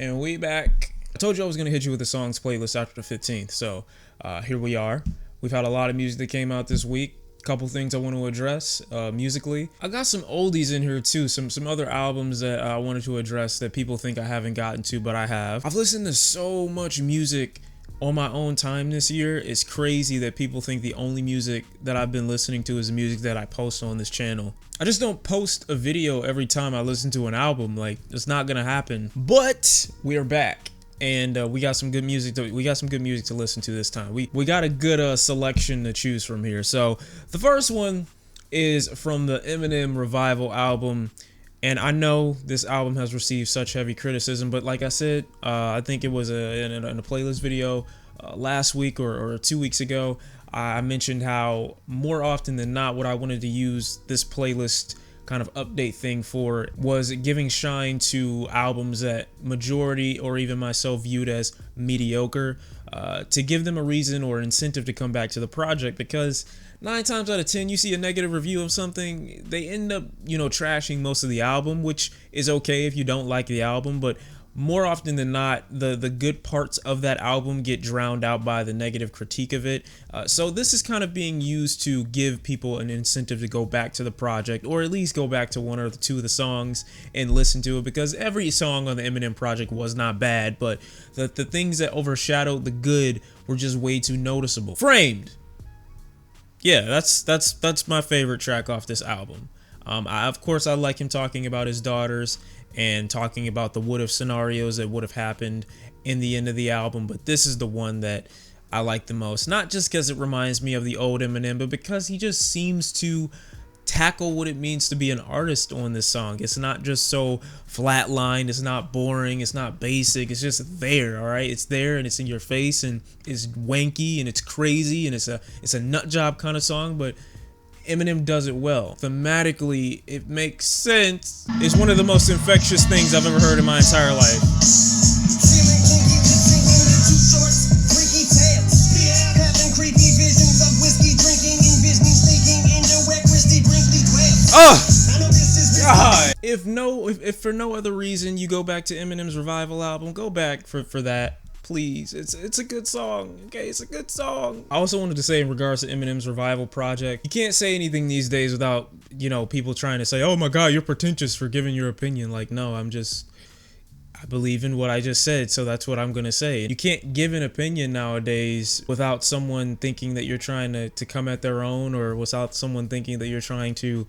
And we back. I told you I was going to hit you with the songs playlist after the 15th, so here we are. We've had a lot of music that came out this week. Couple things I want to address musically. I got some oldies in here too, some other albums that I wanted to address that people think I haven't gotten to, but I have. I've listened to so much music on my own time this year. It's crazy that people think the only music that I've been listening to is the music that I post on this channel. I just don't post a video every time I listen to an album. Like, it's not gonna happen. But we are back. And we got some good music to listen to this time. We got a good selection to choose from here. So the first one is from the Eminem Revival album, and I know this album has received such heavy criticism, but like I said, I think it was in a playlist video last week or 2 weeks ago. I mentioned how more often than not, what I wanted to use this playlist kind of update thing for was giving shine to albums that majority or even myself viewed as mediocre, to give them a reason or incentive to come back to the project, because 9 times out of 10 you see a negative review of something, they end up, trashing most of the album, which is okay if you don't like the album, but more often than not, the good parts of that album get drowned out by the negative critique of it. So this is kind of being used to give people an incentive to go back to the project, or at least go back to one or two of the songs and listen to it, because every song on the Eminem project was not bad, but the things that overshadowed the good were just way too noticeable. Framed. Yeah, that's my favorite track off this album. Of course, I like him talking about his daughters and talking about the what-if scenarios that would have happened in the end of the album, but this is the one that I like the most. Not just because it reminds me of the old Eminem, but because he just seems to tackle what it means to be an artist on this song. It's not just so flatlined, it's not boring, it's not basic, it's just there, all right? It's there and it's in your face and it's wanky and it's crazy and it's a nut job kind of song, but Eminem does it well. Thematically, it makes sense. It's one of the most infectious things I've ever heard in my entire life. God. If for no other reason you go back to Eminem's Revival album, go back for that. Please, it's a good song, okay? It's a good song. I also wanted to say, in regards to Eminem's Revival project, you can't say anything these days without, people trying to say, oh my God, you're pretentious for giving your opinion. Like, no, I believe in what I just said, so that's what I'm gonna say. You can't give an opinion nowadays without someone thinking that you're trying to come at their own, or without someone thinking that you're trying to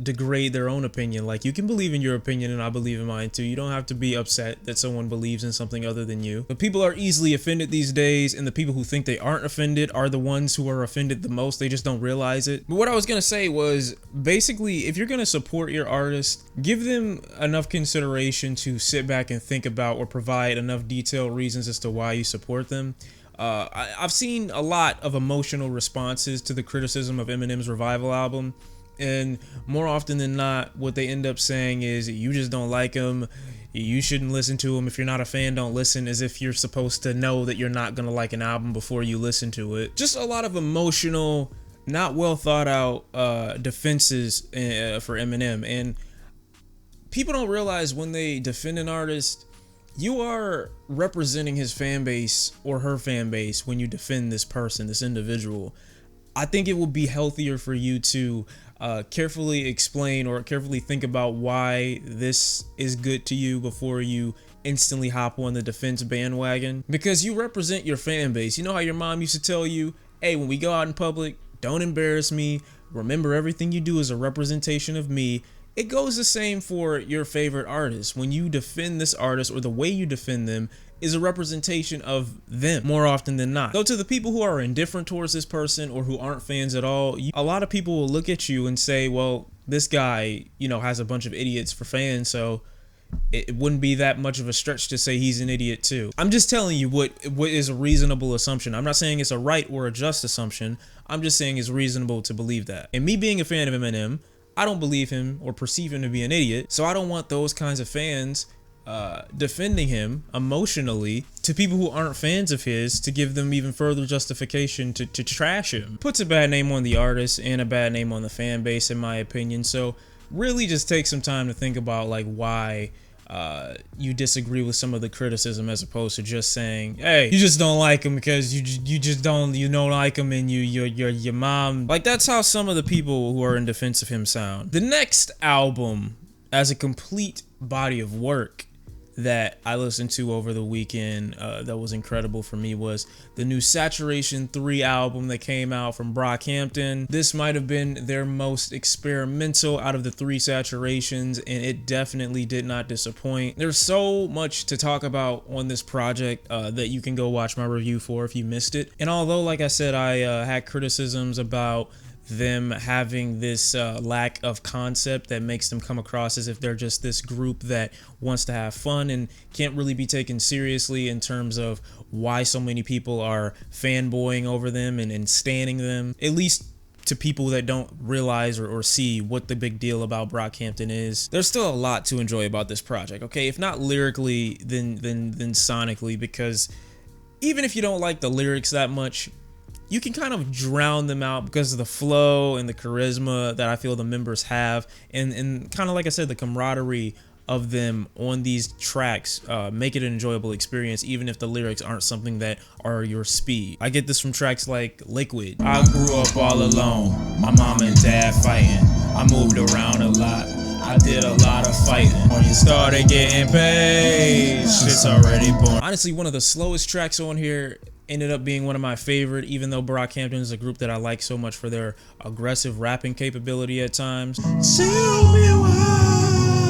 degrade their own opinion. Like, you can believe in your opinion and I believe in mine too. You don't have to be upset that someone believes in something other than you. But people are easily offended these days, and the people who think they aren't offended are the ones who are offended the most. They just don't realize it. But what I was gonna say was, basically, if you're gonna support your artist, give them enough consideration to sit back and think about, or provide enough detailed reasons as to why you support them. I've seen a lot of emotional responses to the criticism of Eminem's Revival album, and more often than not, what they end up saying is, you just don't like him, you shouldn't listen to him, if you're not a fan, don't listen, as if you're supposed to know that you're not gonna like an album before you listen to it. Just a lot of emotional, not well thought out defenses for Eminem. And people don't realize, when they defend an artist, you are representing his fan base or her fan base when you defend this person, this individual. I think it will be healthier for you to carefully explain or carefully think about why this is good to you before you instantly hop on the defense bandwagon, because you represent your fan base. You know how your mom used to tell you, hey, when we go out in public, don't embarrass me. Remember, everything you do is a representation of me. It goes the same for your favorite artist. When you defend this artist, or the way you defend them is a representation of them more often than not. So to the people who are indifferent towards this person, or who aren't fans at all, a lot of people will look at you and say, well, this guy, has a bunch of idiots for fans, so it wouldn't be that much of a stretch to say he's an idiot too. I'm just telling you what is a reasonable assumption. I'm not saying it's a right or a just assumption. I'm just saying it's reasonable to believe that. And me being a fan of Eminem, I don't believe him or perceive him to be an idiot, so I don't want those kinds of fans defending him emotionally to people who aren't fans of his, to give them even further justification to trash him. Puts a bad name on the artist and a bad name on the fan base, in my opinion. So really just take some time to think about, like, why you disagree with some of the criticism, as opposed to just saying, hey, you just don't like him because you don't like him, and your mom. Like, that's how some of the people who are in defense of him sound. The next album, as a complete body of work, that I listened to over the weekend that was incredible for me was the new Saturation 3 album that came out from Brockhampton. This might have been their most experimental out of the 3 Saturations, and it definitely did not disappoint. There's so much to talk about on this project that you can go watch my review for if you missed it. And although, like I said, I had criticisms about them having this lack of concept that makes them come across as if they're just this group that wants to have fun and can't really be taken seriously in terms of why so many people are fanboying over them and standing them, at least to people that don't realize or see what the big deal about Brockhampton is. There's still a lot to enjoy about this project, okay? If not lyrically, then sonically, because even if you don't like the lyrics that much, you can kind of drown them out because of the flow and the charisma that I feel the members have, and kind of, like I said, the camaraderie of them on these tracks make it an enjoyable experience, even if the lyrics aren't something that are your speed. I get this from tracks like Liquid. I grew up all alone, my mom and dad fighting, I moved around a lot, I did a lot of fighting. When you started getting paid, shit's already born. Honestly, one of the slowest tracks on here ended up being one of my favorite, even though Brockhampton is a group that I like so much for their aggressive rapping capability at times.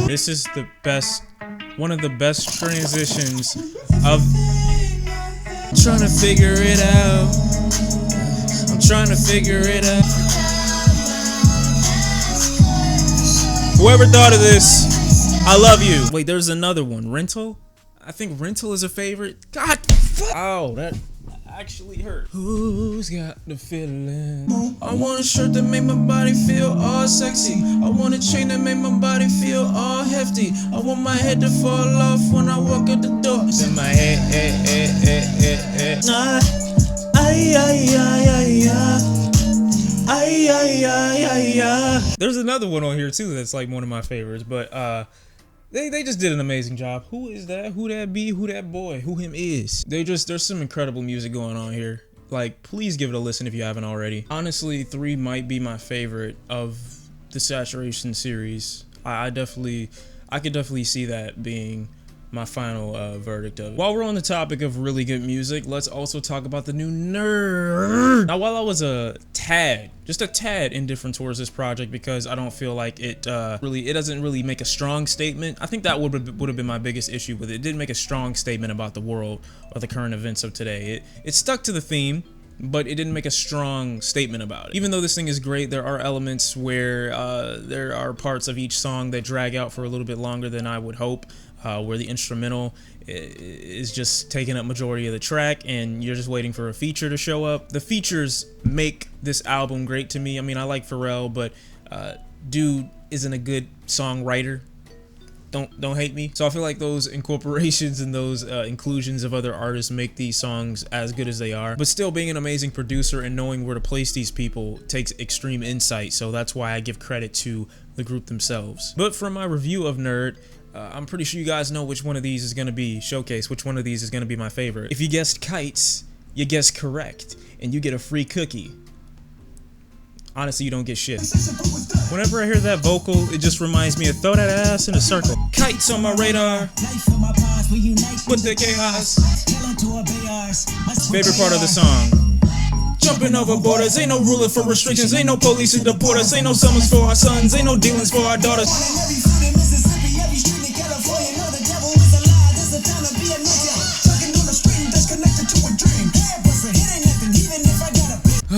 This is the best, one of the best transitions of trying to figure it out. I'm trying to figure it out. Whoever thought of this, I love you. Wait, there's another one. Rental? I think Rental is a favorite. God, oh, that actually hurt. Who's got the feeling? I want a shirt that make my body feel all sexy. I want a chain that make my body feel all hefty. I want my head to fall off when I walk out the door. In my head, nah. There's another one on here too that's like one of my favorites, but They just did an amazing job. Who is that? Who that be? Who that boy? Who him is? There's some incredible music going on here. Like, please give it a listen if you haven't already. Honestly, 3 might be my favorite of the Saturation series. I could definitely see that being my final verdict of it. While we're on the topic of really good music, let's also talk about the new N.E.R.D. Now, while I was just a tad indifferent towards this project because I don't feel like it doesn't really make a strong statement. I think that would have been my biggest issue with it. It didn't make a strong statement about the world or the current events of today. It stuck to the theme, but it didn't make a strong statement about it. Even though this thing is great, there are elements where there are parts of each song that drag out for a little bit longer than I would hope. Where the instrumental is just taking up majority of the track and you're just waiting for a feature to show up. The features make this album great to me. I mean, I like Pharrell, but dude isn't a good songwriter. Don't hate me. So I feel like those incorporations and those inclusions of other artists make these songs as good as they are. But still, being an amazing producer and knowing where to place these people takes extreme insight. So that's why I give credit to the group themselves. But for my review of N.E.R.D, I'm pretty sure you guys know which one of these is going to be showcased, which one of these is going to be my favorite. If you guessed Kites, you guessed correct, and you get a free cookie. Honestly, you don't get shit. Whenever I hear that vocal, it just reminds me of throw that ass in a circle. Kites on my radar, with the chaos. Favorite part of the song. Jumping over borders, ain't no ruling for restrictions, ain't no police to deport us, ain't no summons for our sons, ain't no dealings for our daughters.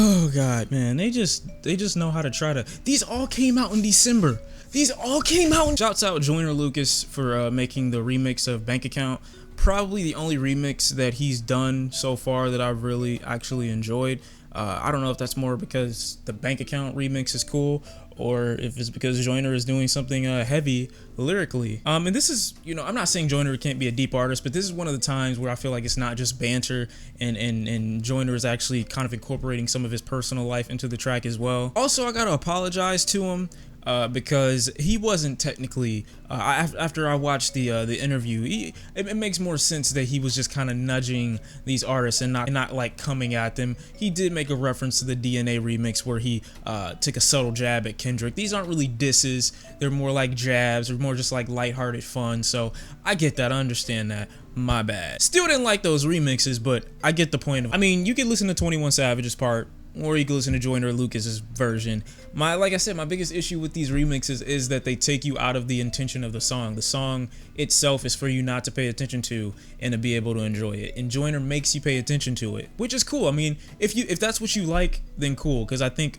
Oh God, man, they just know how to try to. These all came out in December. These all came out. Shouts out Joyner Lucas for making the remix of Bank Account. Probably the only remix that he's done so far that I've really actually enjoyed. I don't know if that's more because the Bank Account remix is cool or if it's because Joyner is doing something heavy lyrically. And this is, you know, I'm not saying Joyner can't be a deep artist, but this is one of the times where I feel like it's not just banter and Joyner is actually kind of incorporating some of his personal life into the track as well. Also, I gotta apologize to him. because he wasn't technically. After I watched the interview, it makes more sense that he was just kind of nudging these artists and not like coming at them. He did make a reference to the DNA remix where he took a subtle jab at Kendrick. These aren't really disses; they're more like jabs, or more just like lighthearted fun. So I get that, I understand that. My bad. Still didn't like those remixes, but I get the point. I mean, you can listen to 21 Savage's part, or you can listen to Joyner Lucas's version. Like I said, my biggest issue with these remixes is that they take you out of the intention of the song. The song itself is for you not to pay attention to and to be able to enjoy it. And Joyner makes you pay attention to it, which is cool. I mean, if that's what you like, then cool. Because I think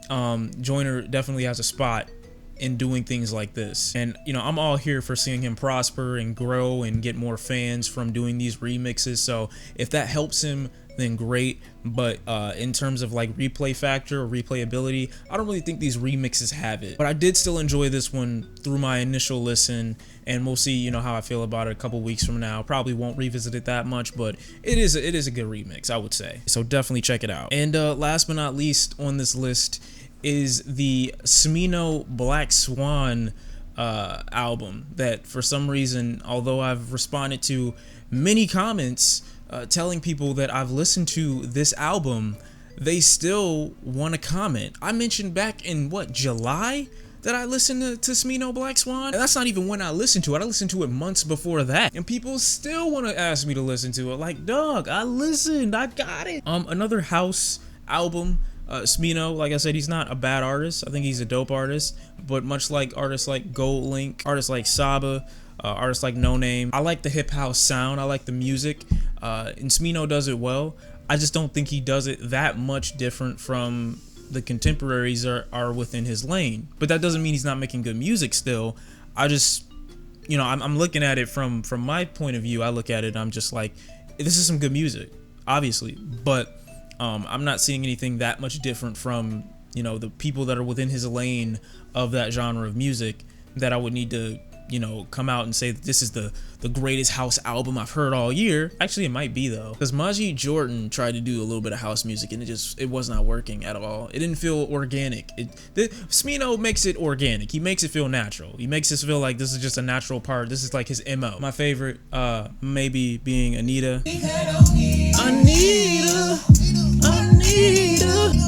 Joyner definitely has a spot in doing things like this, and you know, I'm all here for seeing him prosper and grow and get more fans from doing these remixes. So if that helps him, then great. But in terms of like replay factor or replayability, I don't really think these remixes have it. But I did still enjoy this one through my initial listen, and we'll see, you know, how I feel about it a couple weeks from now. Probably won't revisit it that much, but it is a good remix, I would say. So definitely check it out. And last but not least on this list is the Smino BLKSWN album, that for some reason, although I've responded to many comments telling people that I've listened to this album, they still want to comment. I mentioned back in what, July, that I listened to Smino BLKSWN, and that's not even when I listened to it. I listened to it months before that, and people still want to ask me to listen to it. Like, dog, I listened, I got it. Another house album. Smino, like I said, he's not a bad artist. I think he's a dope artist, but much like artists like Gold Link, artists like Saba, artists like No Name, I like the hip house sound, I like the music, and Smino does it well. I just don't think he does it that much different from the contemporaries are within his lane. But that doesn't mean he's not making good music still. I just, you know, I'm looking at it from my point of view. I look at it, I'm just like, this is some good music, obviously, but I'm not seeing anything that much different from, you know, the people that are within his lane of that genre of music that I would need to, you know, come out and say that this is the greatest house album I've heard all year. Actually, it might be though, because Majid Jordan tried to do a little bit of house music and it was not working at all. It didn't feel organic. Smino makes it organic. He makes it feel natural. He makes us feel like this is just a natural part. This is like his MO. My favorite, maybe being ANITA. ANITA,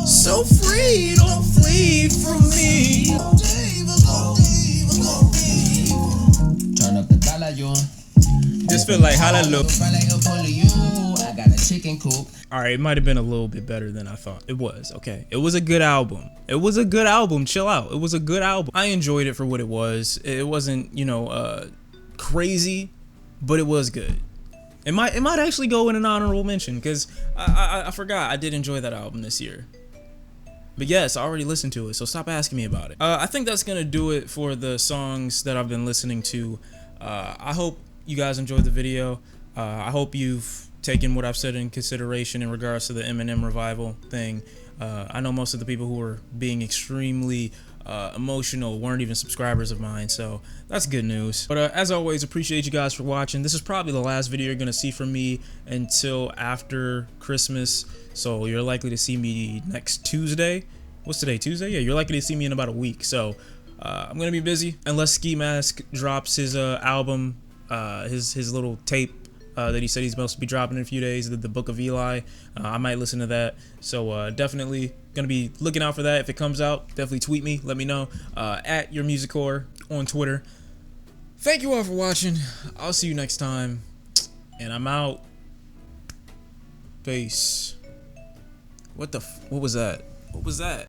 so free, don't flee from me. Turn up the dollar, you just feel like hallelujah. I got a chicken coop. Alright, it might have been a little bit better than I thought. It was, okay. It was a good album. It was a good album. Chill out. It was a good album. I enjoyed it for what it was. It wasn't, you know, crazy, but it was good. It might actually go in an honorable mention, because I forgot I did enjoy that album this year. But yes, I already listened to it, so stop asking me about it. I think that's gonna do it for the songs that I've been listening to. I hope you guys enjoyed the video. I hope you've taken what I've said in consideration in regards to the Eminem revival thing. I know most of the people who were being extremely emotional weren't even subscribers of mine, so that's good news. But as always, appreciate you guys for watching. This is probably the last video you're gonna see from me until after Christmas, so you're likely to see me next Tuesday. What's today, Tuesday? Yeah, you're likely to see me in about a week, so I'm gonna be busy unless Ski Mask drops his album, his little tape that he said he's supposed to be dropping in a few days, the Book of Eli. I might listen to that, so definitely gonna be looking out for that. If it comes out, definitely tweet me, let me know, at your music core on Twitter. Thank you all for watching. I'll see you next time, and I'm out. Peace. What was that? What was that?